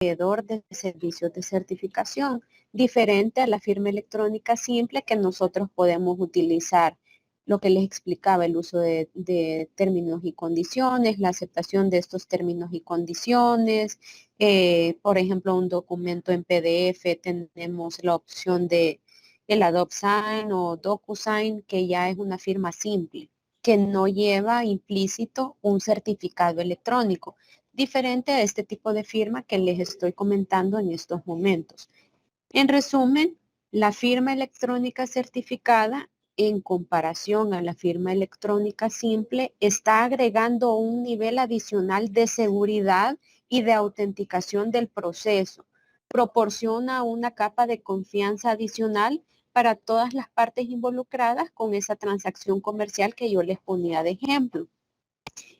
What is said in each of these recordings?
proveedor de servicios de certificación, diferente a la firma electrónica simple que nosotros podemos utilizar. Lo que les explicaba, el uso de términos y condiciones, la aceptación de estos términos y condiciones. Por ejemplo, un documento en PDF tenemos la opción de el AdobeSign o DocuSign, que ya es una firma simple, que no lleva implícito un certificado electrónico, diferente a este tipo de firma que les estoy comentando en estos momentos. En resumen, la firma electrónica certificada, en comparación a la firma electrónica simple, está agregando un nivel adicional de seguridad y de autenticación del proceso. Proporciona una capa de confianza adicional para todas las partes involucradas con esa transacción comercial que yo les ponía de ejemplo.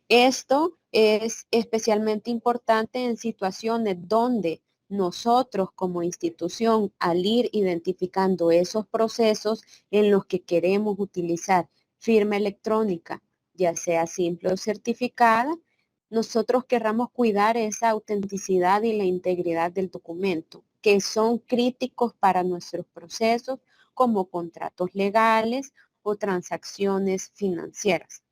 Esto es especialmente importante en situaciones donde nosotros como institución, al ir identificando esos procesos en los que queremos utilizar firma electrónica, ya sea simple o certificada, nosotros querramos cuidar esa autenticidad y la integridad del documento, que son críticos para nuestros procesos como contratos legales o transacciones financieras.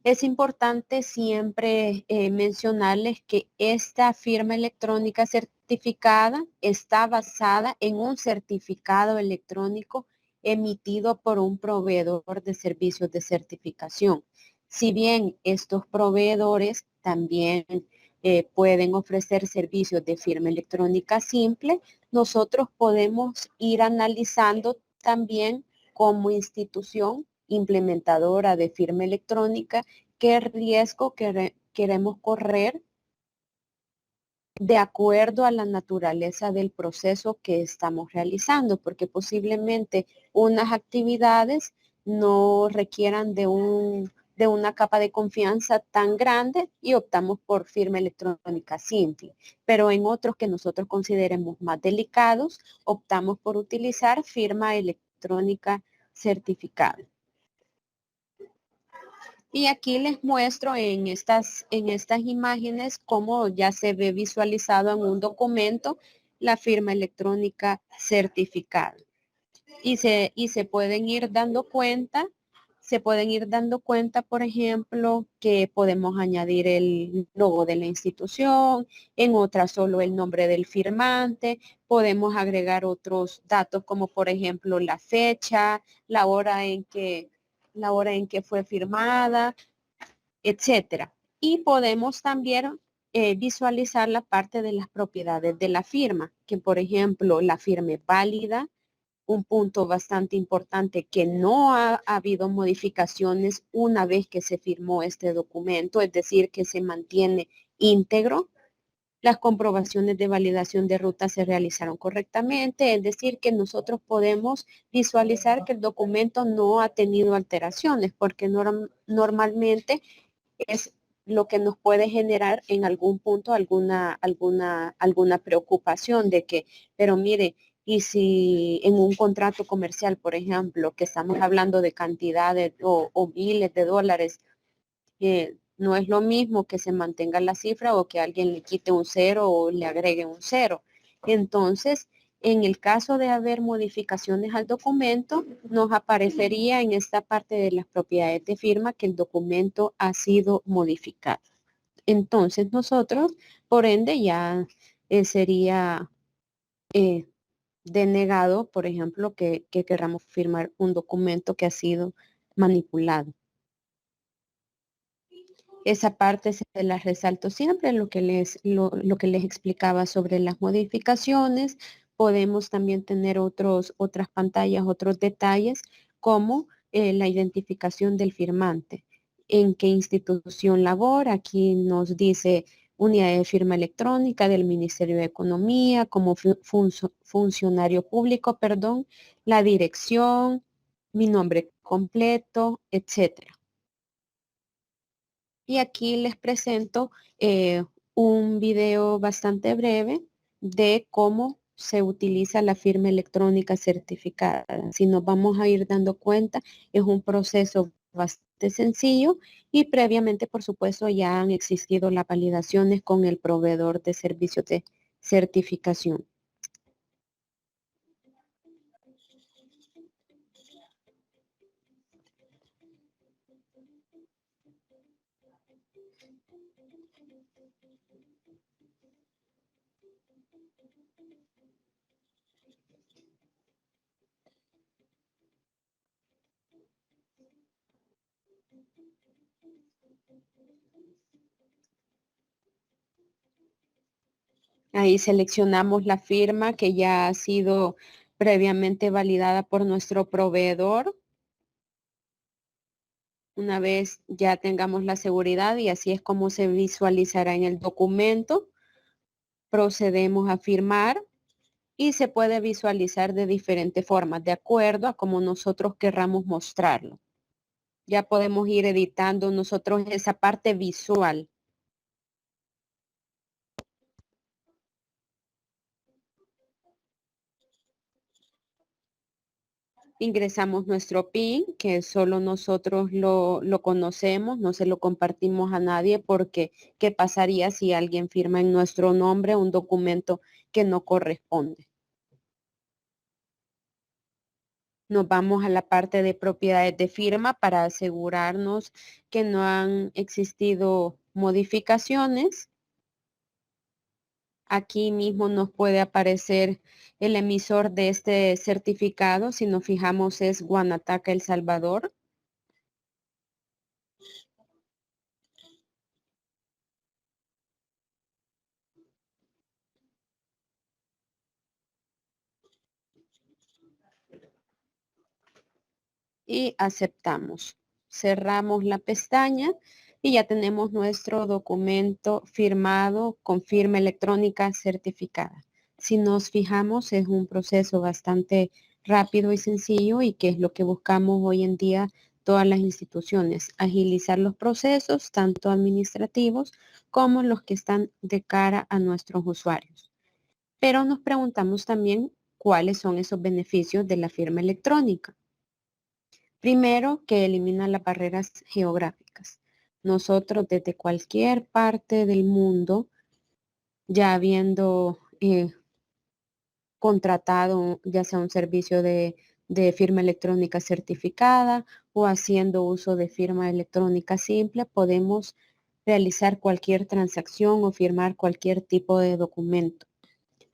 Es importante siempre mencionarles que esta firma electrónica certificada está basada en un certificado electrónico emitido por un proveedor de servicios de certificación. Si bien estos proveedores también pueden ofrecer servicios de firma electrónica simple, nosotros podemos ir analizando también como institución implementadora de firma electrónica, qué riesgo queremos correr de acuerdo a la naturaleza del proceso que estamos realizando, porque posiblemente unas actividades no requieran de una capa de confianza tan grande y optamos por firma electrónica simple. Pero en otros que nosotros consideremos más delicados, optamos por utilizar firma electrónica certificada. Y aquí les muestro en estas imágenes cómo ya se ve visualizado en un documento la firma electrónica certificada. Y se pueden ir dando cuenta, por ejemplo, que podemos añadir el logo de la institución, en otra solo el nombre del firmante, podemos agregar otros datos como por ejemplo la fecha, la hora en que fue firmada, etcétera. Y podemos también visualizar la parte de las propiedades de la firma, que por ejemplo la firma es válida, un punto bastante importante, que no ha habido modificaciones una vez que se firmó este documento, es decir, que se mantiene íntegro. Las comprobaciones de validación de ruta se realizaron correctamente, es decir, que nosotros podemos visualizar que el documento no ha tenido alteraciones, porque normalmente es lo que nos puede generar en algún punto alguna preocupación de que, pero mire, y si en un contrato comercial, por ejemplo, que estamos hablando de cantidades o miles de dólares, no es lo mismo que se mantenga la cifra o que alguien le quite un cero o le agregue un cero. Entonces, en el caso de haber modificaciones al documento, nos aparecería en esta parte de las propiedades de firma que el documento ha sido modificado. Entonces, nosotros, por ende, ya sería denegado, por ejemplo, que queramos firmar un documento que ha sido manipulado. Esa parte se la resalto siempre, lo que les explicaba sobre las modificaciones. Podemos también tener otras pantallas, otros detalles, como la identificación del firmante. En qué institución labora, aquí nos dice unidad de firma electrónica del Ministerio de Economía, como funcionario público, la dirección, mi nombre completo, etcétera. Y aquí les presento un video bastante breve de cómo se utiliza la firma electrónica certificada. Si nos vamos a ir dando cuenta, es un proceso bastante sencillo y previamente, por supuesto, ya han existido las validaciones con el proveedor de servicios de certificación. Ahí seleccionamos la firma que ya ha sido previamente validada por nuestro proveedor. Una vez ya tengamos la seguridad y así es como se visualizará en el documento, procedemos a firmar y se puede visualizar de diferentes formas, de acuerdo a cómo nosotros querramos mostrarlo. Ya podemos ir editando nosotros esa parte visual. Ingresamos nuestro PIN, que solo nosotros lo conocemos, no se lo compartimos a nadie porque ¿qué pasaría si alguien firma en nuestro nombre un documento que no corresponde? Nos vamos a la parte de propiedades de firma para asegurarnos que no han existido modificaciones. Aquí mismo nos puede aparecer el emisor de este certificado. Si nos fijamos es Guanataca, El Salvador. Y aceptamos. Cerramos la pestaña y ya tenemos nuestro documento firmado con firma electrónica certificada. Si nos fijamos, es un proceso bastante rápido y sencillo y que es lo que buscamos hoy en día todas las instituciones, agilizar los procesos, tanto administrativos como los que están de cara a nuestros usuarios. Pero nos preguntamos también cuáles son esos beneficios de la firma electrónica. Primero, que elimina las barreras geográficas. Nosotros desde cualquier parte del mundo, ya habiendo contratado ya sea un servicio de firma electrónica certificada o haciendo uso de firma electrónica simple, podemos realizar cualquier transacción o firmar cualquier tipo de documento.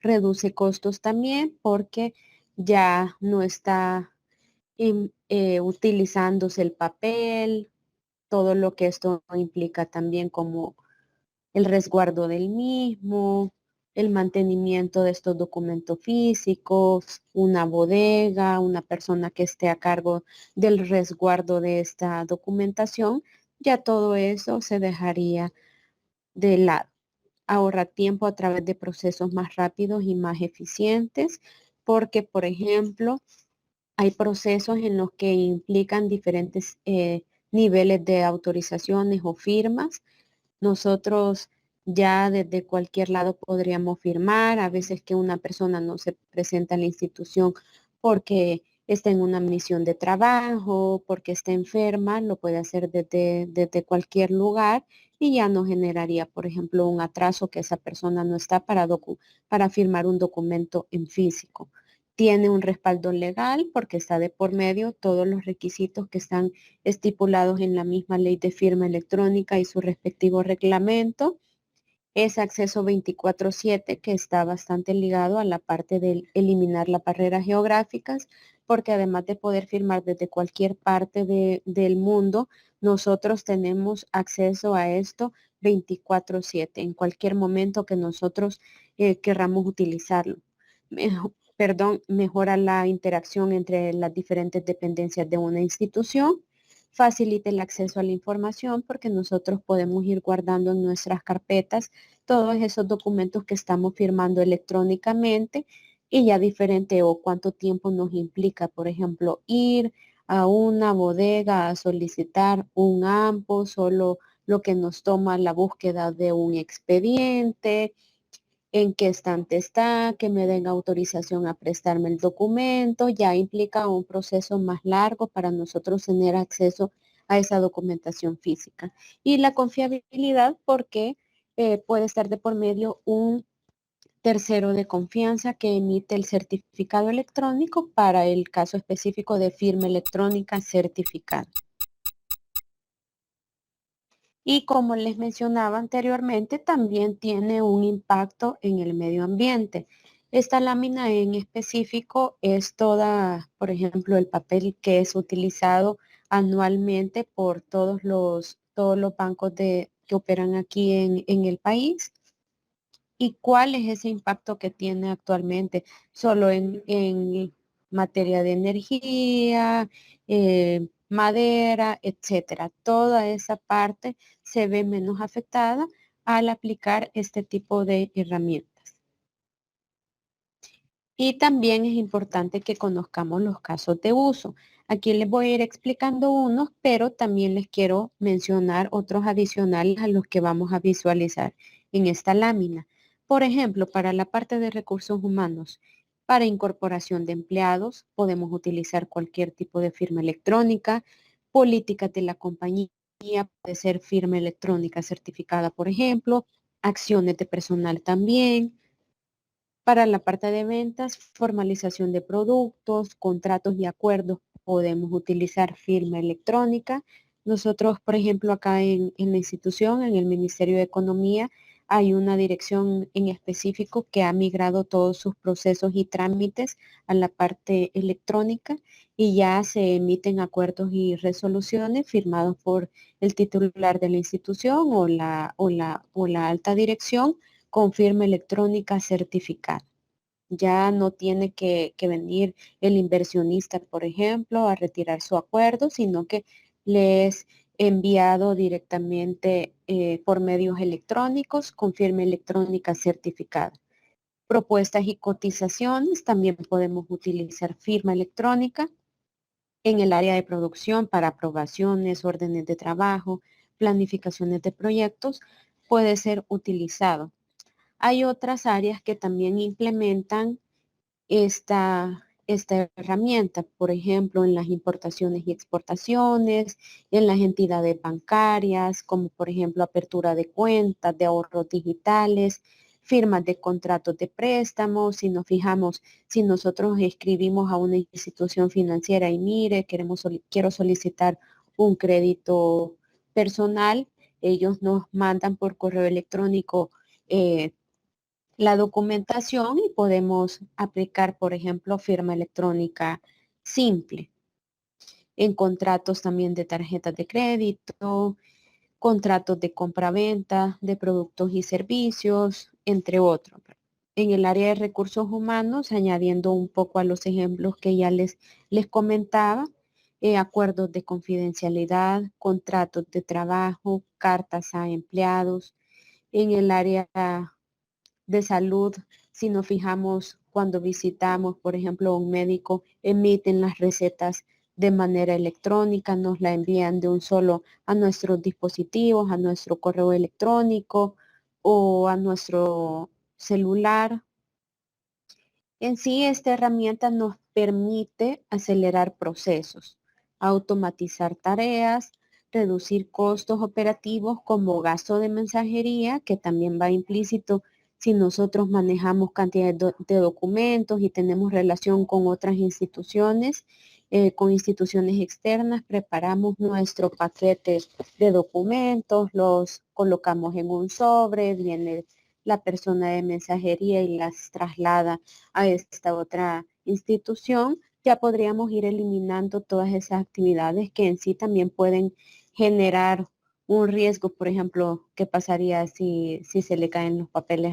Reduce costos también porque ya no está utilizándose el papel, todo lo que esto implica también como el resguardo del mismo, el mantenimiento de estos documentos físicos, una bodega, una persona que esté a cargo del resguardo de esta documentación, ya todo eso se dejaría de lado. Ahorra tiempo a través de procesos más rápidos y más eficientes, porque, por ejemplo, hay procesos en los que implican diferentes niveles de autorizaciones o firmas. Nosotros ya desde cualquier lado podríamos firmar. A veces que una persona no se presenta a la institución porque está en una misión de trabajo, porque está enferma, lo puede hacer desde cualquier lugar y ya no generaría, por ejemplo, un atraso que esa persona no está para firmar un documento en físico. Tiene un respaldo legal porque está de por medio todos los requisitos que están estipulados en la misma ley de firma electrónica y su respectivo reglamento. Es acceso 24/7 que está bastante ligado a la parte de eliminar las barreras geográficas, porque además de poder firmar desde cualquier parte del mundo, nosotros tenemos acceso a esto 24/7 en cualquier momento que nosotros querramos utilizarlo. Mejora la interacción entre las diferentes dependencias de una institución, facilita el acceso a la información porque nosotros podemos ir guardando en nuestras carpetas todos esos documentos que estamos firmando electrónicamente y ya diferente o cuánto tiempo nos implica, por ejemplo, ir a una bodega a solicitar un AMPO, solo lo que nos toma la búsqueda de un expediente, en qué estante está, que me den autorización a prestarme el documento, ya implica un proceso más largo para nosotros tener acceso a esa documentación física. Y la confiabilidad porque puede estar de por medio un tercero de confianza que emite el certificado electrónico para el caso específico de firma electrónica certificada. Y como les mencionaba anteriormente, también tiene un impacto en el medio ambiente. Esta lámina en específico es toda, por ejemplo, el papel que es utilizado anualmente por todos los bancos que operan aquí en el país. ¿Y cuál es ese impacto que tiene actualmente? Solo en materia de energía, madera, etcétera. Toda esa parte se ve menos afectada al aplicar este tipo de herramientas. Y también es importante que conozcamos los casos de uso. Aquí les voy a ir explicando unos, pero también les quiero mencionar otros adicionales a los que vamos a visualizar en esta lámina. Por ejemplo, para la parte de recursos humanos, para incorporación de empleados, podemos utilizar cualquier tipo de firma electrónica, políticas de la compañía, puede ser firma electrónica certificada, por ejemplo, acciones de personal también. Para la parte de ventas, formalización de productos, contratos y acuerdos, podemos utilizar firma electrónica. Nosotros, por ejemplo, acá en la institución, en el Ministerio de Economía, hay una dirección en específico que ha migrado todos sus procesos y trámites a la parte electrónica y ya se emiten acuerdos y resoluciones firmados por el titular de la institución o la alta dirección con firma electrónica certificada. Ya no tiene que venir el inversionista, por ejemplo, a retirar su acuerdo, sino que le es enviado directamente por medios electrónicos con firma electrónica certificada. Propuestas y cotizaciones, también podemos utilizar firma electrónica en el área de producción para aprobaciones, órdenes de trabajo, planificaciones de proyectos, puede ser utilizado. Hay otras áreas que también implementan esta herramienta, por ejemplo, en las importaciones y exportaciones, en las entidades bancarias, como por ejemplo apertura de cuentas, de ahorros digitales, firmas de contratos de préstamos. Si nos fijamos, si nosotros escribimos a una institución financiera y mire, quiero solicitar un crédito personal, ellos nos mandan por correo electrónico la documentación y podemos aplicar, por ejemplo, firma electrónica simple. En contratos también de tarjetas de crédito, contratos de compra-venta de productos y servicios, entre otros. En el área de recursos humanos, añadiendo un poco a los ejemplos que ya les comentaba, acuerdos de confidencialidad, contratos de trabajo, cartas a empleados. En el área de salud, si nos fijamos cuando visitamos, por ejemplo, un médico, emiten las recetas de manera electrónica, nos la envían de un solo a nuestros dispositivos, a nuestro correo electrónico o a nuestro celular. En sí, esta herramienta nos permite acelerar procesos, automatizar tareas, reducir costos operativos como gasto de mensajería, que también va implícito si nosotros manejamos cantidad de documentos y tenemos relación con otras instituciones, con instituciones externas, preparamos nuestro paquete de documentos, los colocamos en un sobre, viene la persona de mensajería y las traslada a esta otra institución, ya podríamos ir eliminando todas esas actividades que en sí también pueden generar un riesgo. Por ejemplo, ¿qué pasaría si se le caen los papeles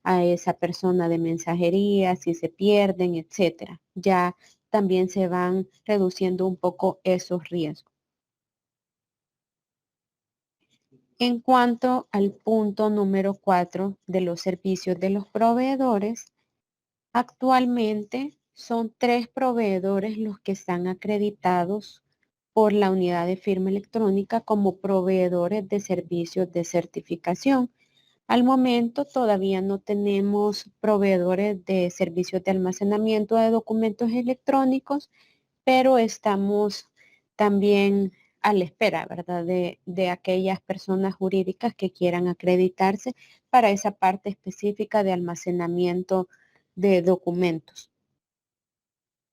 a esa persona de mensajería, si se pierden, etcétera? Ya también se van reduciendo un poco esos riesgos. En cuanto al punto número 4 de los servicios de los proveedores, actualmente son 3 proveedores los que están acreditados por la unidad de firma electrónica como proveedores de servicios de certificación. Al momento todavía no tenemos proveedores de servicios de almacenamiento de documentos electrónicos, pero estamos también a la espera, ¿verdad? De aquellas personas jurídicas que quieran acreditarse para esa parte específica de almacenamiento de documentos.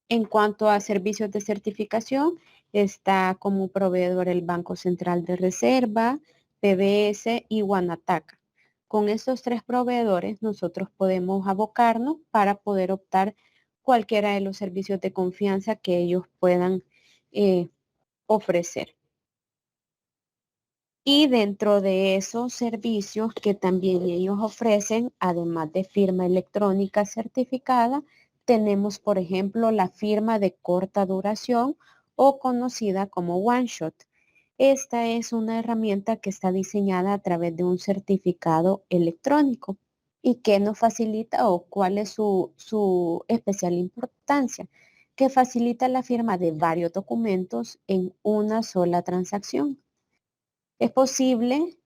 En cuanto a servicios de certificación, está como proveedor el Banco Central de Reserva, PBS y Guanataca. Con estos tres proveedores nosotros podemos abocarnos para poder optar cualquiera de los servicios de confianza que ellos puedan ofrecer. Y dentro de esos servicios que también ellos ofrecen, además de firma electrónica certificada, tenemos, por ejemplo, la firma de corta duración o conocida como One Shot. Esta es una herramienta que está diseñada a través de un certificado electrónico. ¿Y qué nos facilita o cuál es su especial importancia? Que facilita la firma de varios documentos en una sola transacción. Es posible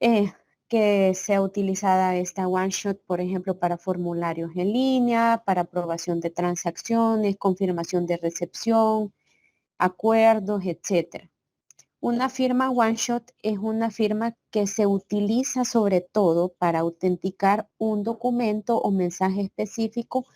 que sea utilizada esta OneShot, por ejemplo, para formularios en línea, para aprobación de transacciones, confirmación de recepción, acuerdos, etcétera. Una firma OneShot es una firma que se utiliza sobre todo para autenticar un documento o mensaje específico,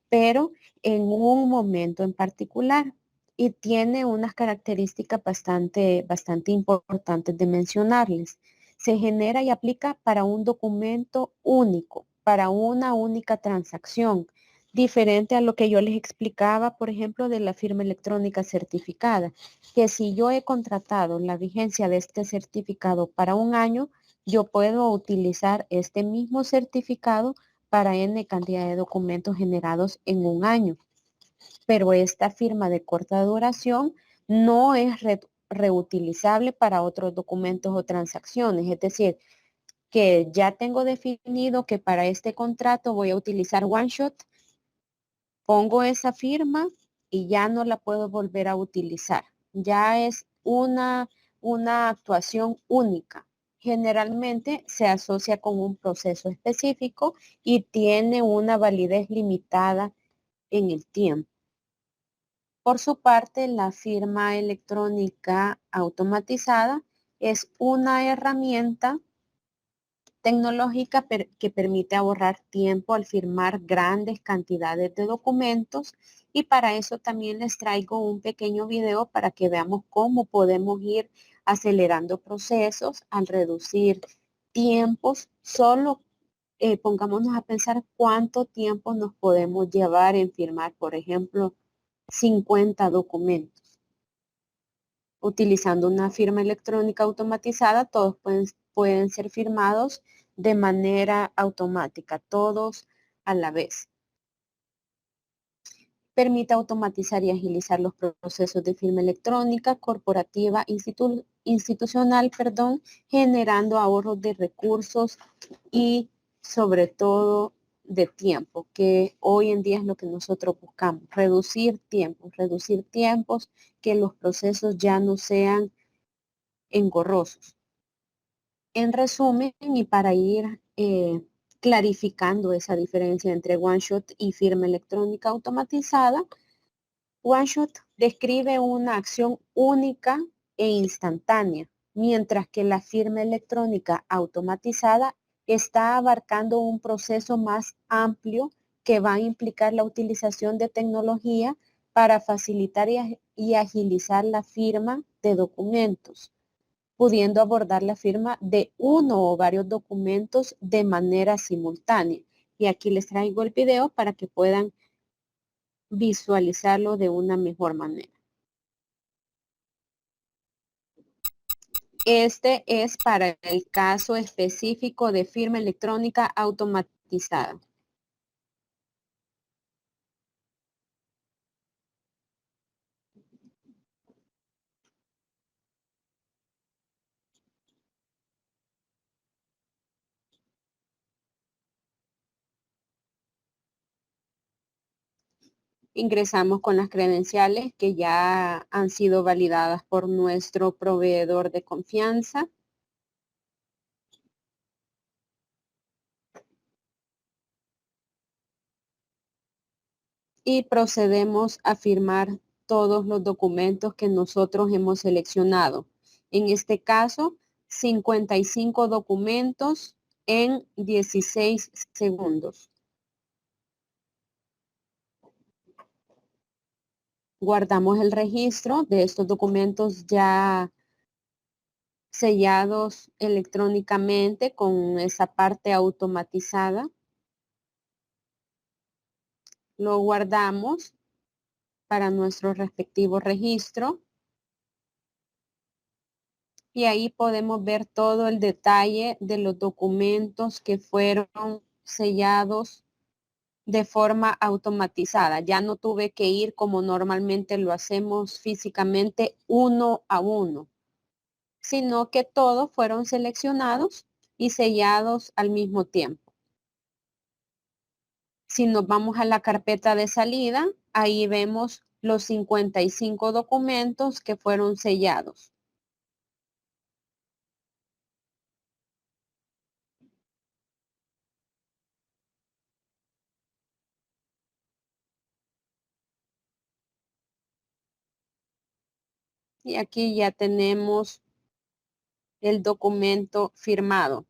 pero en un momento en particular. Y tiene unas características bastante importantes de mencionarles. Se genera y aplica para un documento único, para una única transacción, diferente a lo que yo les explicaba, por ejemplo, de la firma electrónica certificada, que si yo he contratado la vigencia de este certificado para un año, yo puedo utilizar este mismo certificado para N cantidad de documentos generados en un año. Pero esta firma de corta duración no es reutilizable para otros documentos o transacciones. Es decir, que ya tengo definido que para este contrato voy a utilizar OneShot, pongo esa firma y ya no la puedo volver a utilizar. Ya es una actuación única. Generalmente se asocia con un proceso específico y tiene una validez limitada en el tiempo. Por su parte, la firma electrónica automatizada es una herramienta tecnológica que permite ahorrar tiempo al firmar grandes cantidades de documentos, y para eso también les traigo un pequeño video para que veamos cómo podemos ir acelerando procesos al reducir tiempos. Solo pongámonos a pensar cuánto tiempo nos podemos llevar en firmar, por ejemplo, 50 documentos. Utilizando una firma electrónica automatizada, todos pueden ser firmados de manera automática, todos a la vez. Permite automatizar y agilizar los procesos de firma electrónica corporativa institucional, generando ahorros de recursos y sobre todo de tiempo, que hoy en día es lo que nosotros buscamos, reducir tiempos, que los procesos ya no sean engorrosos. En resumen, y para ir clarificando esa diferencia entre OneShot y firma electrónica automatizada, OneShot describe una acción única e instantánea, mientras que la firma electrónica automatizada está abarcando un proceso más amplio que va a implicar la utilización de tecnología para facilitar y agilizar la firma de documentos, pudiendo abordar la firma de uno o varios documentos de manera simultánea. Y aquí les traigo el video para que puedan visualizarlo de una mejor manera. Este es para el caso específico de firma electrónica automatizada. Ingresamos con las credenciales que ya han sido validadas por nuestro proveedor de confianza. Y procedemos a firmar todos los documentos que nosotros hemos seleccionado. En este caso, 55 documentos en 16 segundos. Guardamos el registro de estos documentos ya sellados electrónicamente con esa parte automatizada. Lo guardamos para nuestro respectivo registro. Y ahí podemos ver todo el detalle de los documentos que fueron sellados de forma automatizada. Ya no tuve que ir como normalmente lo hacemos físicamente uno a uno, sino que todos fueron seleccionados y sellados al mismo tiempo. Si nos vamos a la carpeta de salida, ahí vemos los 55 documentos que fueron sellados. Y aquí ya tenemos el documento firmado.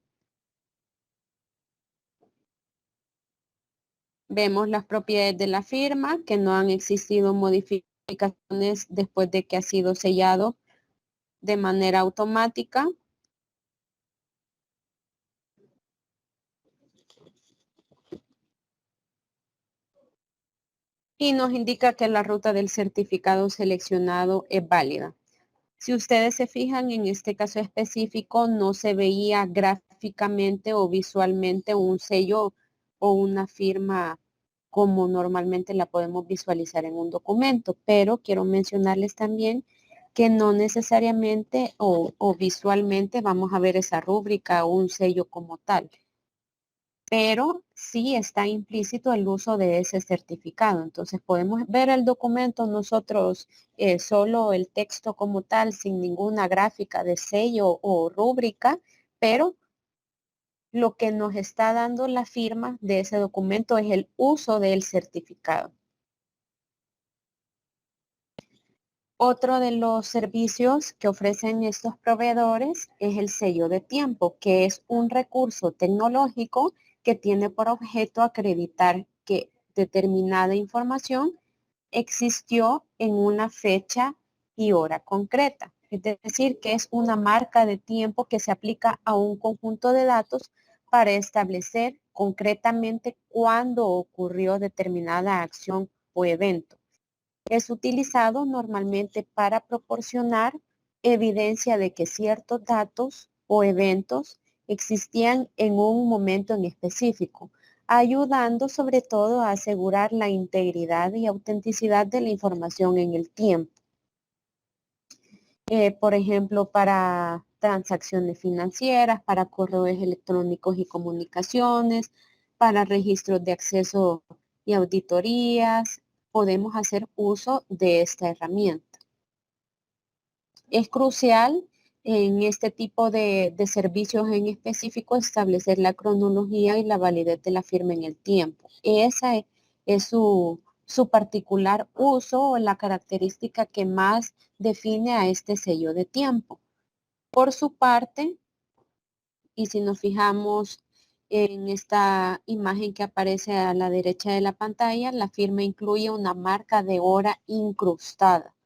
Vemos las propiedades de la firma, que no han existido modificaciones después de que ha sido sellado de manera automática. Y nos indica que la ruta del certificado seleccionado es válida. Si ustedes se fijan, en este caso específico no se veía gráficamente o visualmente un sello o una firma como normalmente la podemos visualizar en un documento, pero quiero mencionarles también que no necesariamente o visualmente vamos a ver esa rúbrica o un sello como tal, pero sí está implícito el uso de ese certificado. Entonces podemos ver el documento nosotros solo el texto como tal, sin ninguna gráfica de sello o rúbrica, pero lo que nos está dando la firma de ese documento es el uso del certificado. Otro de los servicios que ofrecen estos proveedores es el sello de tiempo, que es un recurso tecnológico que tiene por objeto acreditar que determinada información existió en una fecha y hora concreta. Es decir, que es una marca de tiempo que se aplica a un conjunto de datos para establecer concretamente cuándo ocurrió determinada acción o evento. Es utilizado normalmente para proporcionar evidencia de que ciertos datos o eventos existían en un momento en específico, ayudando sobre todo a asegurar la integridad y autenticidad de la información en el tiempo. Por ejemplo, para transacciones financieras, para correos electrónicos y comunicaciones, para registros de acceso y auditorías, podemos hacer uso de esta herramienta. Es crucial en este tipo de servicios en específico establecer la cronología y la validez de la firma en el tiempo. Esa es su particular uso o la característica que más define a este sello de tiempo. Por su parte, y si nos fijamos en esta imagen que aparece a la derecha de la pantalla, la firma incluye una marca de hora incrustada,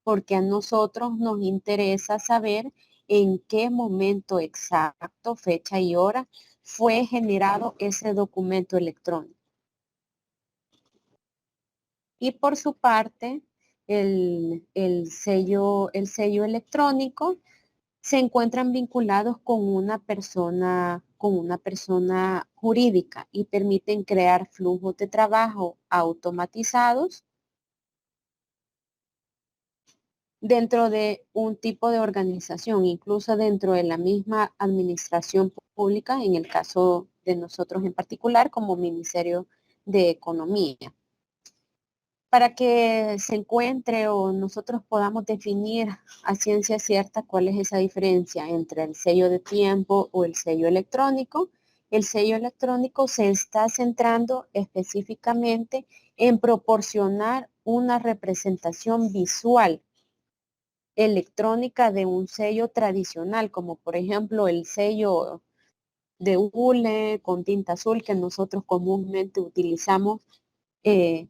porque a nosotros nos interesa saber en qué momento exacto, fecha y hora fue generado ese documento electrónico. Y por su parte, el sello electrónico se encuentran vinculados con una persona jurídica y permiten crear flujos de trabajo automatizados dentro de un tipo de organización, incluso dentro de la misma administración pública, en el caso de nosotros en particular como Ministerio de Economía. Para que se encuentre o nosotros podamos definir a ciencia cierta cuál es esa diferencia entre el sello de tiempo o el sello electrónico se está centrando específicamente en proporcionar una representación visual electrónica de un sello tradicional, como por ejemplo el sello de hule con tinta azul que nosotros comúnmente utilizamos en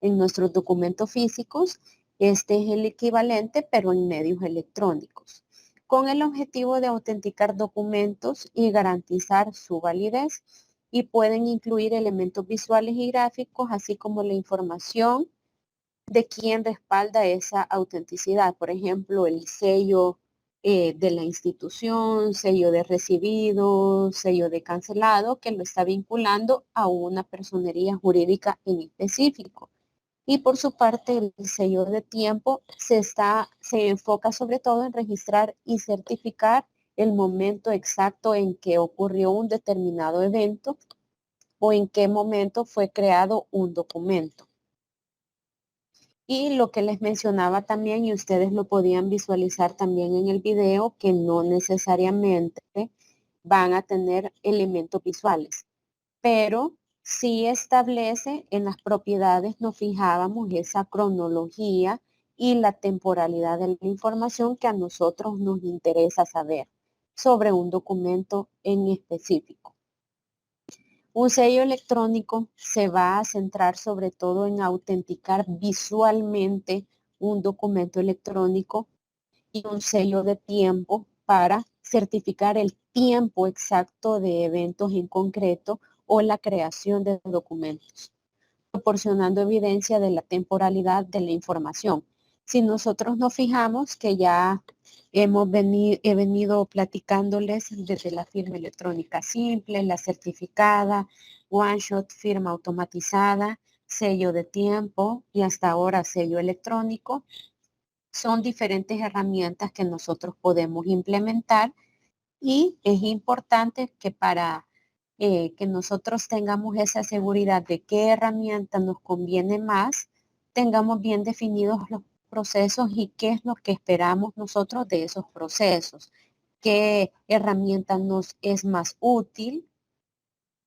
nuestros documentos físicos. Este es el equivalente, pero en medios electrónicos, con el objetivo de autenticar documentos y garantizar su validez, y pueden incluir elementos visuales y gráficos, así como la información de quién respalda esa autenticidad. Por ejemplo, el sello de la institución, sello de recibido, sello de cancelado, que lo está vinculando a una personería jurídica en específico. Y por su parte, el sello de tiempo se enfoca sobre todo en registrar y certificar el momento exacto en que ocurrió un determinado evento o en qué momento fue creado un documento. Y lo que les mencionaba también, y ustedes lo podían visualizar también en el video, que no necesariamente van a tener elementos visuales, pero sí establece en las propiedades, nos fijábamos esa cronología y la temporalidad de la información que a nosotros nos interesa saber sobre un documento en específico. Un sello electrónico se va a centrar sobre todo en autenticar visualmente un documento electrónico, y un sello de tiempo para certificar el tiempo exacto de eventos en concreto o la creación de documentos, proporcionando evidencia de la temporalidad de la información. Si nosotros nos fijamos que ya he venido platicándoles desde la firma electrónica simple, la certificada, one shot, firma automatizada, sello de tiempo y hasta ahora sello electrónico, son diferentes herramientas que nosotros podemos implementar, y es importante que para que nosotros tengamos esa seguridad de qué herramienta nos conviene más, tengamos bien definidos los procesos y qué es lo que esperamos nosotros de esos procesos, qué herramienta nos es más útil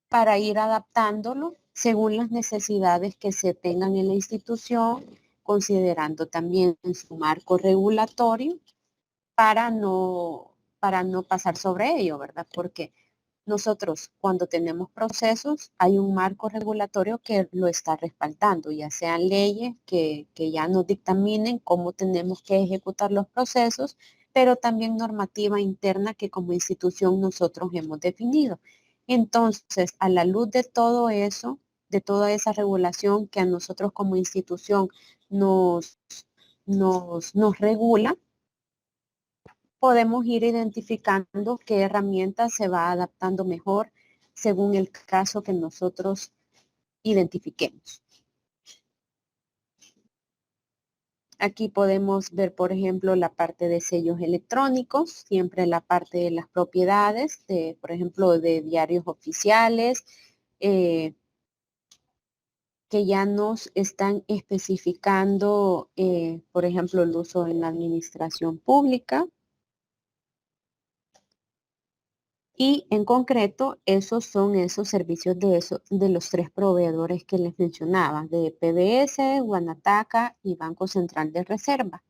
para ir adaptándolo según las necesidades que se tengan en la institución, considerando también su marco regulatorio para no pasar sobre ello, ¿verdad? Porque nosotros cuando tenemos procesos hay un marco regulatorio que lo está respaldando, ya sean leyes que ya nos dictaminen cómo tenemos que ejecutar los procesos, pero también normativa interna que como institución nosotros hemos definido. Entonces, a la luz de todo eso, de toda esa regulación que a nosotros como institución nos regula, podemos ir identificando qué herramienta se va adaptando mejor según el caso que nosotros identifiquemos. Aquí podemos ver, por ejemplo, la parte de sellos electrónicos, siempre la parte de las propiedades, por ejemplo, de diarios oficiales, que ya nos están especificando, por ejemplo, el uso en la administración pública. Y en concreto, esos son esos servicios de los tres proveedores que les mencionaba, de PBS, Guanataca y Banco Central de Reserva.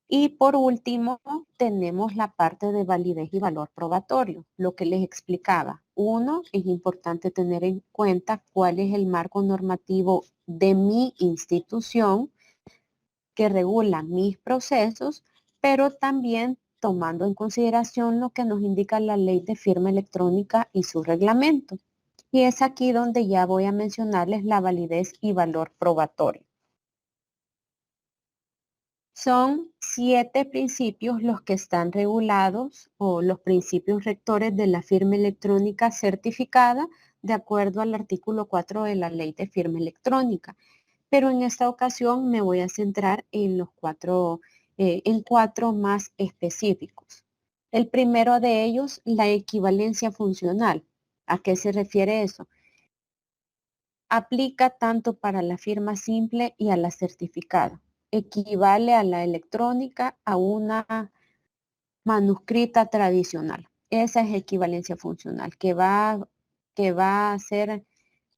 Y por último, tenemos la parte de validez y valor probatorio, lo que les explicaba. Uno, es importante tener en cuenta cuál es el marco normativo de mi institución que regula mis procesos, pero también tomando en consideración lo que nos indica la ley de firma electrónica y su reglamento. Y es aquí donde ya voy a mencionarles la validez y valor probatorio. Son 7 principios los que están regulados, o los principios rectores de la firma electrónica certificada, de acuerdo al artículo 4 de la ley de firma electrónica. Pero en esta ocasión me voy a centrar en en 4 más específicos. El primero de ellos, la equivalencia funcional. ¿A qué se refiere eso? Aplica tanto para la firma simple y a la certificada. Equivale a la electrónica a una manuscrita tradicional. Esa es equivalencia funcional, que va a ser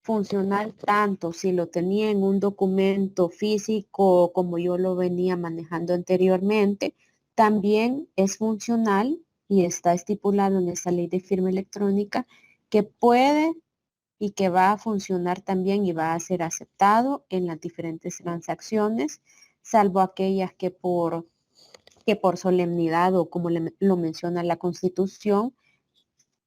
funcional tanto si lo tenía en un documento físico como yo lo venía manejando anteriormente, también es funcional y está estipulado en esta ley de firma electrónica que puede y que va a funcionar también y va a ser aceptado en las diferentes transacciones, salvo aquellas que por solemnidad o como lo menciona la Constitución.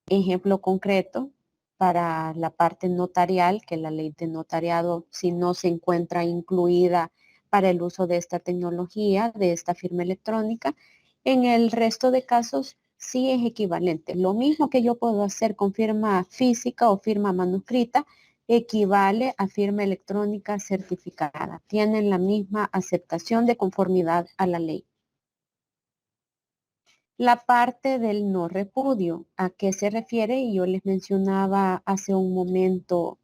Ejemplo concreto para la parte notarial, que la ley de notariado, si no se encuentra incluida para el uso de esta tecnología, de esta firma electrónica, en el resto de casos sí es equivalente. Lo mismo que yo puedo hacer con firma física o firma manuscrita, equivale a firma electrónica certificada. Tienen la misma aceptación de conformidad a la ley. La parte del no repudio, ¿a qué se refiere? Y yo les mencionaba hace un momento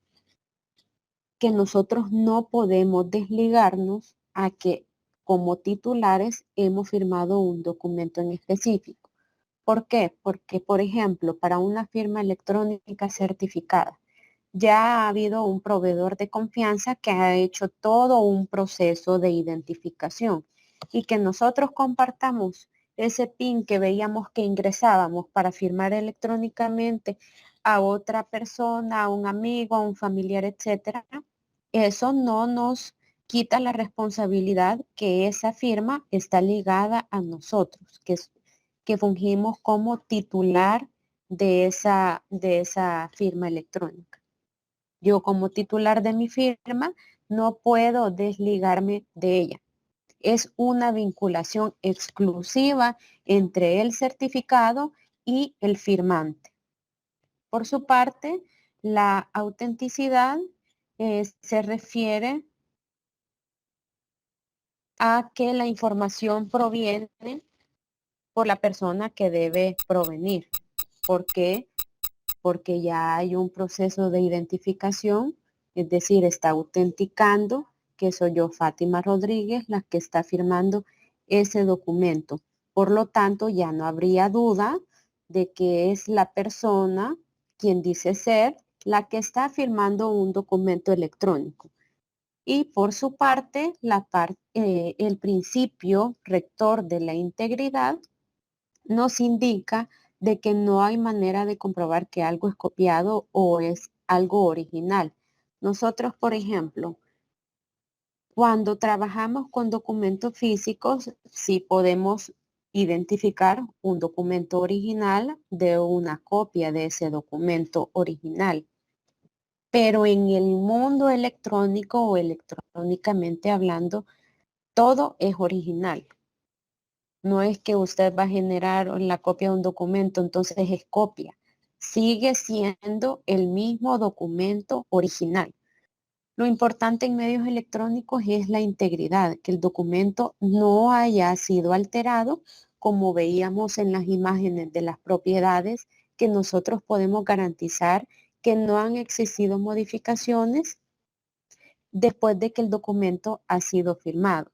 que nosotros no podemos desligarnos a que como titulares hemos firmado un documento en específico. ¿Por qué? Porque, por ejemplo, para una firma electrónica certificada, ya ha habido un proveedor de confianza que ha hecho todo un proceso de identificación y que nosotros compartamos ese PIN que veíamos que ingresábamos para firmar electrónicamente a otra persona, a un amigo, a un familiar, etcétera. Eso no nos quita la responsabilidad que esa firma está ligada a nosotros, que fungimos como titular de esa firma electrónica. Yo como titular de mi firma no puedo desligarme de ella. Es una vinculación exclusiva entre el certificado y el firmante. Por su parte, la autenticidad se refiere a que la información proviene por la persona que debe provenir. ¿Por qué? Porque ya hay un proceso de identificación, es decir, está autenticando que soy yo, Fátima Rodríguez, la que está firmando ese documento. Por lo tanto, ya no habría duda de que es la persona quien dice ser la que está firmando un documento electrónico. Y por su parte, el principio rector de la integridad nos indica de que no hay manera de comprobar que algo es copiado o es algo original. Nosotros, por ejemplo, cuando trabajamos con documentos físicos, sí podemos identificar un documento original de una copia de ese documento original. Pero en el mundo electrónico o electrónicamente hablando, todo es original. No es que usted va a generar la copia de un documento, entonces es copia. Sigue siendo el mismo documento original. Lo importante en medios electrónicos es la integridad, que el documento no haya sido alterado, como veíamos en las imágenes de las propiedades, que nosotros podemos garantizar que no han existido modificaciones después de que el documento ha sido firmado.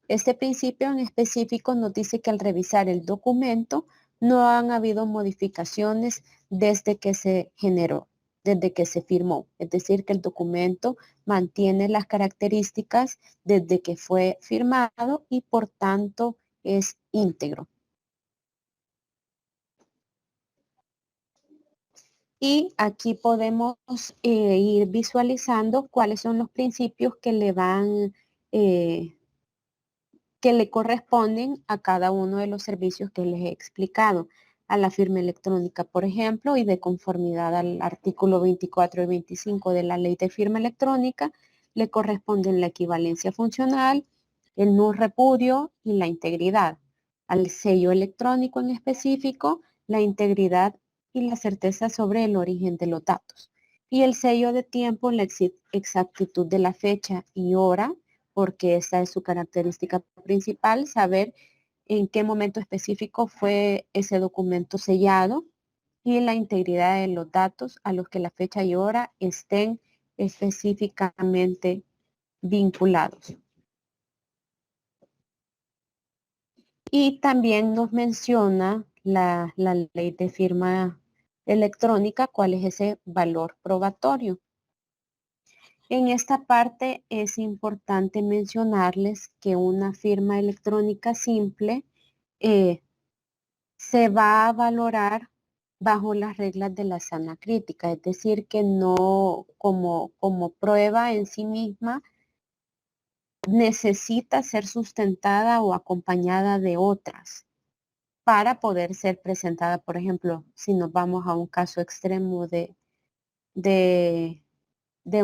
Este principio en específico nos dice que al revisar el documento no han habido modificaciones desde que se generó, desde que se firmó. Es decir, que el documento mantiene las características desde que fue firmado y por tanto es íntegro. Y aquí podemos ir visualizando cuáles son los principios que que le corresponden a cada uno de los servicios que les he explicado. A la firma electrónica, por ejemplo, y de conformidad al artículo 24 y 25 de la ley de firma electrónica, le corresponden la equivalencia funcional, el no repudio y la integridad. Al sello electrónico en específico, la integridad y la certeza sobre el origen de los datos. Y el sello de tiempo, la exactitud de la fecha y hora, porque esa es su característica principal, saber en qué momento específico fue ese documento sellado y la integridad de los datos a los que la fecha y hora estén específicamente vinculados. Y también nos menciona la ley de firma electrónica, cuál es ese valor probatorio. En esta parte es importante mencionarles que una firma electrónica simple se va a valorar bajo las reglas de la sana crítica, es decir, que no como prueba en sí misma necesita ser sustentada o acompañada de otras para poder ser presentada. Por ejemplo, si nos vamos a un caso extremo de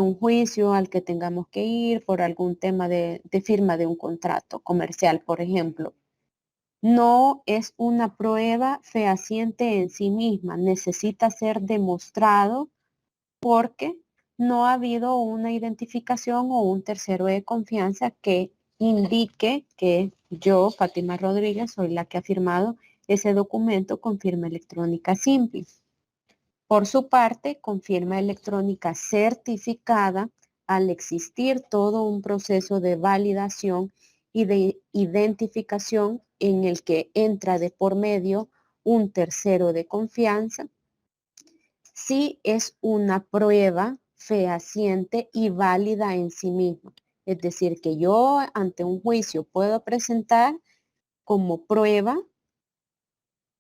un juicio al que tengamos que ir por algún tema de firma de un contrato comercial, por ejemplo. No es una prueba fehaciente en sí misma, necesita ser demostrado porque no ha habido una identificación o un tercero de confianza que indique que yo, Fátima Rodríguez, soy la que ha firmado ese documento con firma electrónica simple. Por su parte, con firma electrónica certificada, al existir todo un proceso de validación y de identificación en el que entra de por medio un tercero de confianza, sí es una prueba fehaciente y válida en sí misma. Es decir, que yo ante un juicio puedo presentar como prueba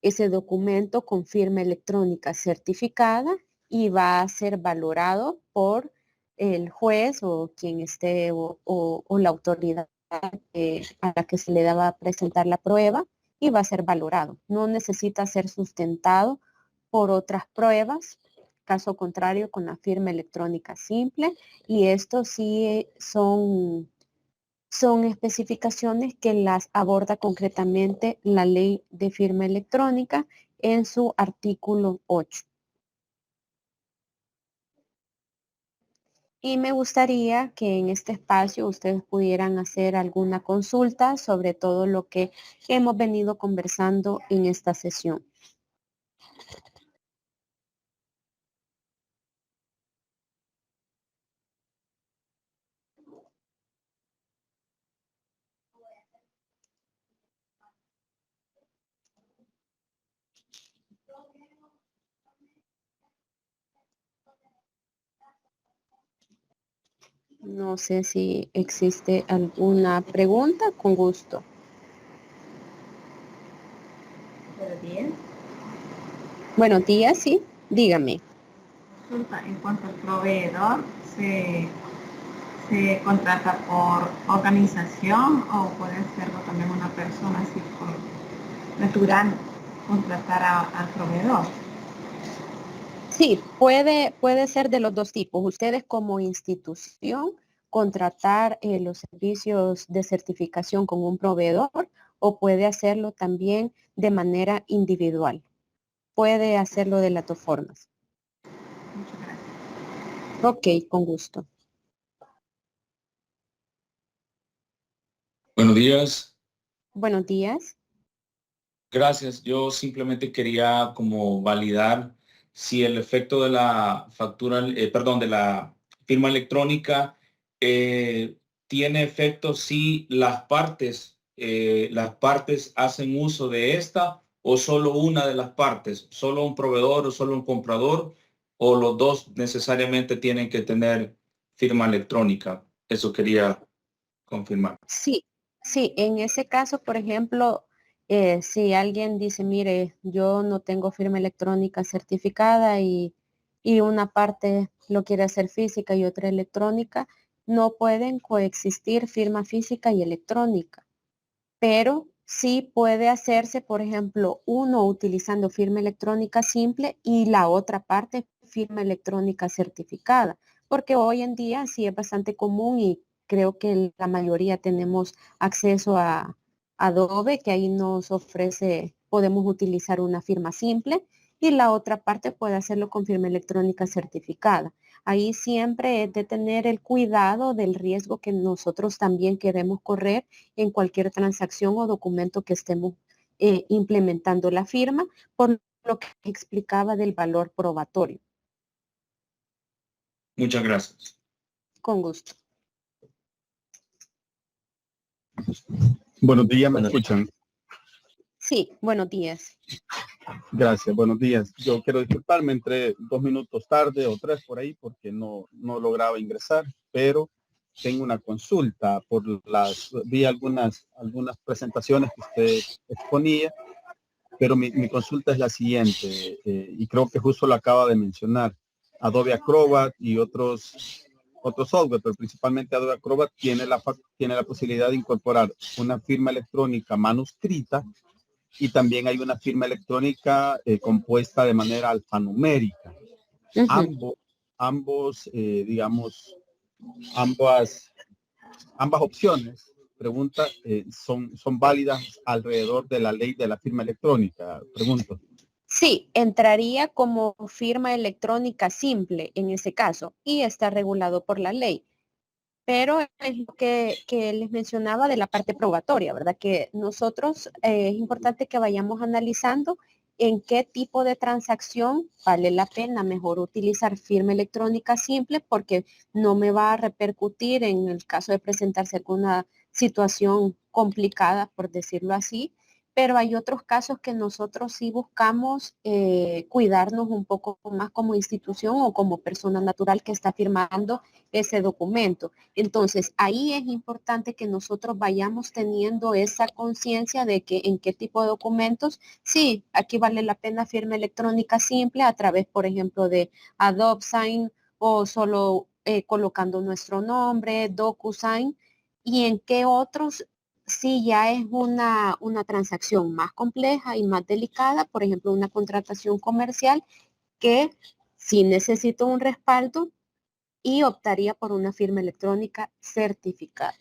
ese documento con firma electrónica certificada y va a ser valorado por el juez o quien esté o la autoridad a la que se le daba a presentar la prueba y va a ser valorado. No necesita ser sustentado por otras pruebas, caso contrario con la firma electrónica simple, y esto sí son especificaciones que las aborda concretamente la ley de firma electrónica en su artículo 8. Y me gustaría que en este espacio ustedes pudieran hacer alguna consulta sobre todo lo que hemos venido conversando en esta sesión. No sé si existe alguna pregunta, con gusto. Buenos días. Buenos días, sí, dígame. Consulta, en cuanto al proveedor, ¿se contrata por organización o puede serlo también una persona así por natural contratar al proveedor? Sí, puede ser de los dos tipos. Ustedes como institución contratar los servicios de certificación con un proveedor o puede hacerlo también de manera individual. Puede hacerlo de las dos formas. Muchas gracias. Ok, con gusto. Buenos días. Buenos días. Gracias. Yo simplemente quería como validar si el efecto de la factura, de la firma electrónica tiene efecto si las partes hacen uso de esta o solo una de las partes, solo un proveedor o solo un comprador o los dos necesariamente tienen que tener firma electrónica. Eso quería confirmar. Sí, sí, en ese caso, por ejemplo, si alguien dice, mire, yo no tengo firma electrónica certificada y una parte lo quiere hacer física y otra electrónica, no pueden coexistir firma física y electrónica, pero sí puede hacerse, por ejemplo, uno utilizando firma electrónica simple y la otra parte firma electrónica certificada, porque hoy en día sí es bastante común y creo que la mayoría tenemos acceso a Adobe, que ahí nos ofrece, podemos utilizar una firma simple y la otra parte puede hacerlo con firma electrónica certificada. Ahí siempre es de tener el cuidado del riesgo que nosotros también queremos correr en cualquier transacción o documento que estemos implementando la firma, por lo que explicaba del valor probatorio. Muchas gracias. Con gusto. Buenos días, ¿me escuchan? Sí, buenos días. Gracias, buenos días. Yo quiero disculparme, entré 2 minutos tarde o 3 por ahí porque no lograba ingresar, pero tengo una consulta vi algunas presentaciones que usted exponía, pero mi consulta es la siguiente, y creo que justo lo acaba de mencionar. Adobe Acrobat y otros software, pero principalmente Adobe Acrobat tiene la posibilidad de incorporar una firma electrónica manuscrita y también hay una firma electrónica compuesta de manera alfanumérica. Ambos, digamos, ambas opciones, pregunta, son válidas alrededor de la ley de la firma electrónica, pregunto. Sí, entraría como firma electrónica simple en ese caso y está regulado por la ley. Pero es lo que les mencionaba de la parte probatoria, ¿verdad? Que nosotros es importante que vayamos analizando en qué tipo de transacción vale la pena mejor utilizar firma electrónica simple porque no me va a repercutir en el caso de presentarse con una situación complicada, por decirlo así, pero hay otros casos que nosotros sí buscamos cuidarnos un poco más como institución o como persona natural que está firmando ese documento. Entonces, ahí es importante que nosotros vayamos teniendo esa conciencia de que en qué tipo de documentos, sí, aquí vale la pena firma electrónica simple a través, por ejemplo, de Adobe Sign o solo colocando nuestro nombre, DocuSign, y en qué otros sí ya es una transacción más compleja y más delicada, por ejemplo, una contratación comercial que sí necesita un respaldo y optaría por una firma electrónica certificada.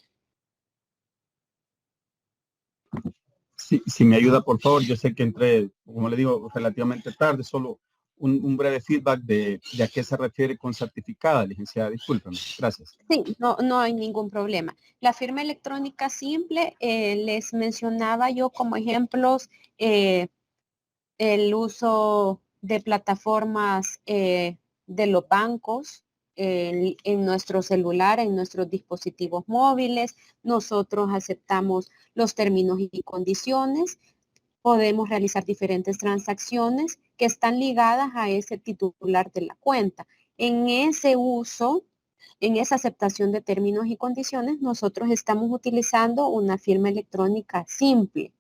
Sí, si me ayuda, por favor. Yo sé que entré, como le digo, relativamente tarde, solo un breve feedback de a qué se refiere con certificada, licenciada. Discúlpeme. Gracias. Sí, no hay ningún problema. La firma electrónica simple, les mencionaba yo como ejemplos el uso de plataformas de los bancos en nuestro celular, en nuestros dispositivos móviles. Nosotros aceptamos los términos y condiciones. Podemos realizar diferentes transacciones que están ligadas a ese titular de la cuenta. En ese uso, en esa aceptación de términos y condiciones, nosotros estamos utilizando una firma electrónica simple.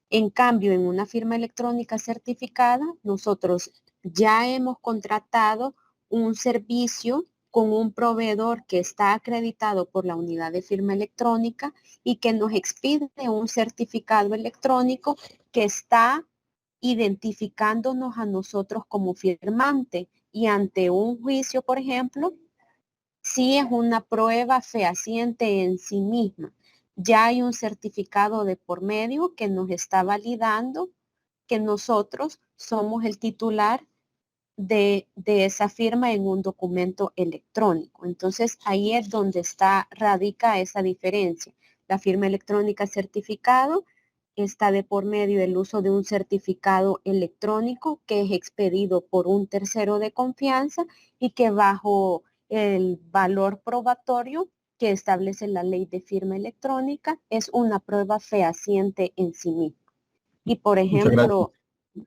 En cambio, en una firma electrónica certificada, nosotros ya hemos contratado un servicio con un proveedor que está acreditado por la unidad de firma electrónica y que nos expide un certificado electrónico que está identificándonos a nosotros como firmante. Y ante un juicio, por ejemplo, sí es una prueba fehaciente en sí misma. Ya hay un certificado de por medio que nos está validando que nosotros somos el titular de esa firma en un documento electrónico. Entonces, ahí es donde radica esa diferencia. La firma electrónica certificado está de por medio el uso de un certificado electrónico que es expedido por un tercero de confianza y que bajo el valor probatorio que establece la ley de firma electrónica es una prueba fehaciente en sí misma. Y por ejemplo,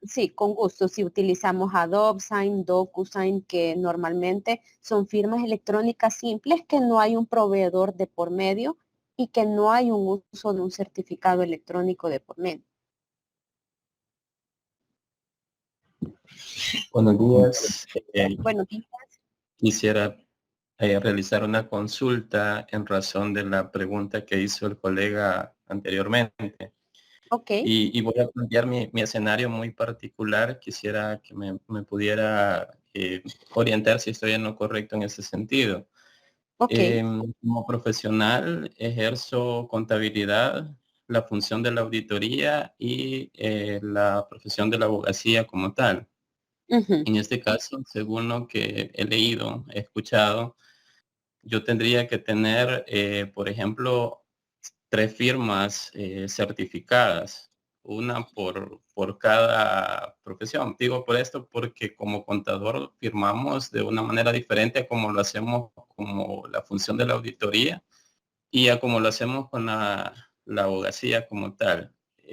sí, con gusto, si utilizamos Adobe Sign, DocuSign, que normalmente son firmas electrónicas simples que no hay un proveedor de por medio y que no hay un uso de un certificado electrónico de por medio. Buenos días. Buenos días. Quisiera realizar una consulta en razón de la pregunta que hizo el colega anteriormente. Ok. Y voy a plantear mi escenario muy particular. Quisiera que me pudiera orientar si estoy en lo correcto en ese sentido. Okay. Como profesional ejerzo contabilidad, la función de la auditoría y la profesión de la abogacía como tal. En este caso, según lo que he leído, he escuchado, yo tendría que tener, por ejemplo, 3 firmas certificadas, una por cada profesión. Digo por esto porque como contador firmamos de una manera diferente a como lo hacemos como la función de la auditoría y a como lo hacemos con la abogacía como tal.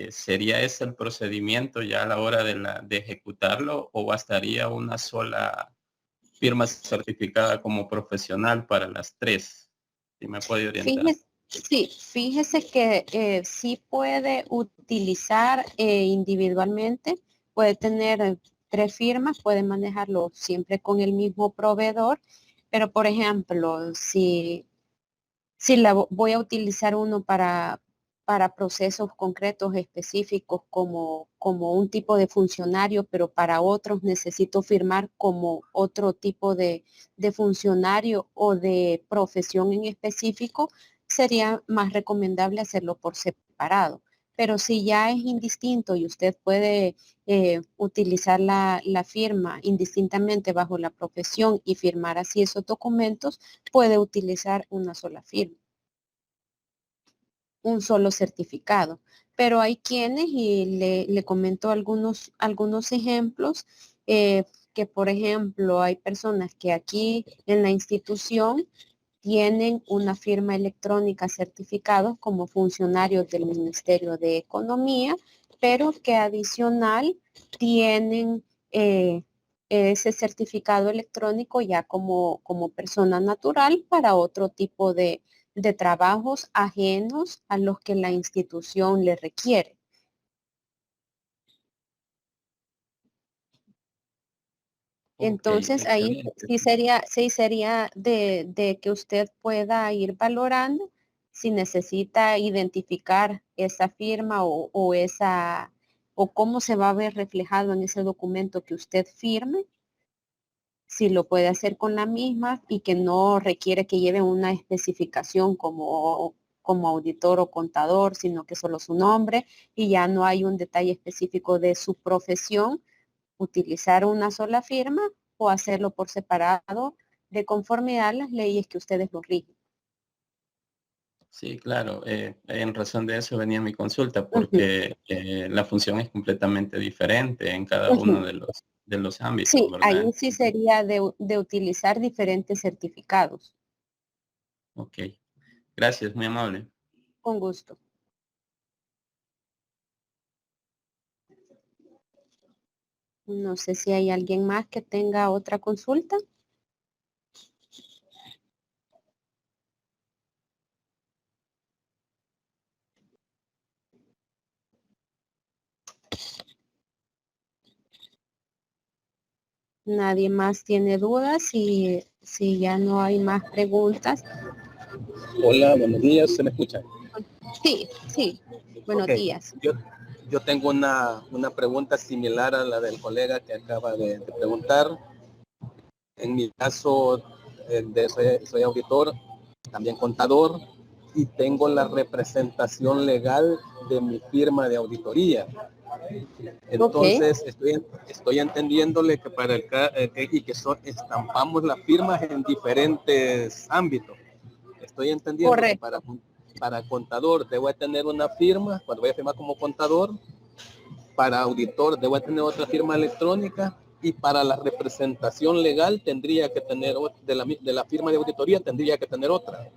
¿sería ese el procedimiento ya a la hora de ejecutarlo o bastaría una sola firma certificada como profesional para las tres? Si me puede orientar. Fíjese que sí puede utilizar individualmente, puede tener 3 firmas, puede manejarlo siempre con el mismo proveedor, pero por ejemplo, si voy a utilizar uno para procesos concretos específicos como un tipo de funcionario, pero para otros necesito firmar como otro tipo de funcionario o de profesión en específico, sería más recomendable hacerlo por separado. Pero si ya es indistinto y usted puede utilizar la firma indistintamente bajo la profesión y firmar así esos documentos, puede utilizar una sola firma, un solo certificado. Pero hay quienes, y le comento algunos ejemplos, que por ejemplo hay personas que aquí en la institución tienen una firma electrónica certificados como funcionarios del Ministerio de Economía, pero que adicional tienen ese certificado electrónico ya como persona natural para otro tipo de trabajos ajenos a los que la institución le requiere. Entonces ahí Excelente. sí sería de que usted pueda ir valorando si necesita identificar esa firma o cómo se va a ver reflejado en ese documento que usted firme, si lo puede hacer con la misma y que no requiere que lleve una especificación como auditor o contador, sino que solo su nombre y ya no hay un detalle específico de su profesión, utilizar una sola firma o hacerlo por separado de conformidad a las leyes que ustedes lo rigen. Sí, claro. En razón de eso venía mi consulta, Ujú, porque la función es completamente diferente en cada uno ujú. de los ámbitos, Sí, ahí ¿verdad? sí sería de utilizar diferentes certificados. Ok. Gracias, muy amable. Con gusto. No sé si hay alguien más que tenga otra consulta. Nadie más tiene dudas y si ya no hay más preguntas. Hola, buenos días, ¿se me escucha? Sí, buenos Ok, días. yo tengo una pregunta similar a la del colega que acaba de preguntar. En mi caso, soy auditor, también contador, y tengo la representación legal de mi firma de auditoría. Ok, Entonces, estoy entendiéndole que estampamos las firmas en diferentes ámbitos. Estoy entendiendo que correcto. para contador debo tener una firma, cuando voy a firmar como contador, para auditor debo tener otra firma electrónica y para la representación legal tendría que tener, de la firma de auditoría tendría que tener otra.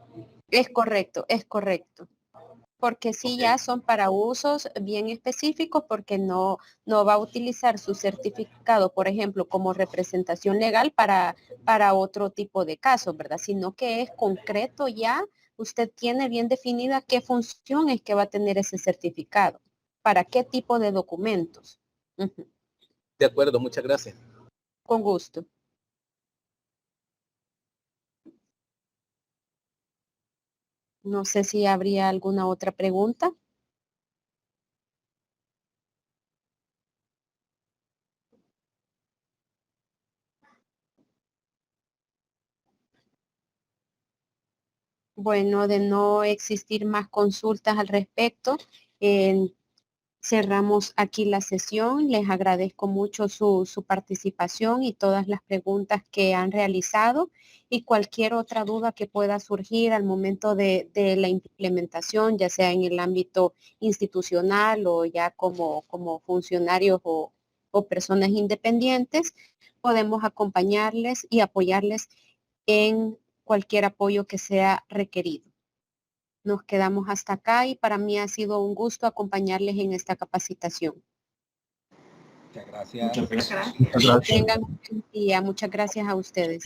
Es correcto, es correcto. Porque sí Ok, ya son para usos bien específicos porque no va a utilizar su certificado, por ejemplo, como representación legal para otro tipo de casos, ¿verdad? Sino que es concreto ya, usted tiene bien definida qué función es que va a tener ese certificado, para qué tipo de documentos. Ujú, de acuerdo, muchas gracias. con gusto. No sé si habría alguna otra pregunta. Bueno, de no existir más consultas al respecto, cerramos aquí la sesión. Les agradezco mucho su participación y todas las preguntas que han realizado y cualquier otra duda que pueda surgir al momento de la implementación, ya sea en el ámbito institucional o ya como funcionarios o personas independientes, podemos acompañarles y apoyarles en cualquier apoyo que sea requerido. nos quedamos hasta acá y para mí ha sido un gusto acompañarles en esta capacitación. Muchas gracias. Muchas gracias. Muchas gracias. Tengan un buen día. Muchas gracias a ustedes.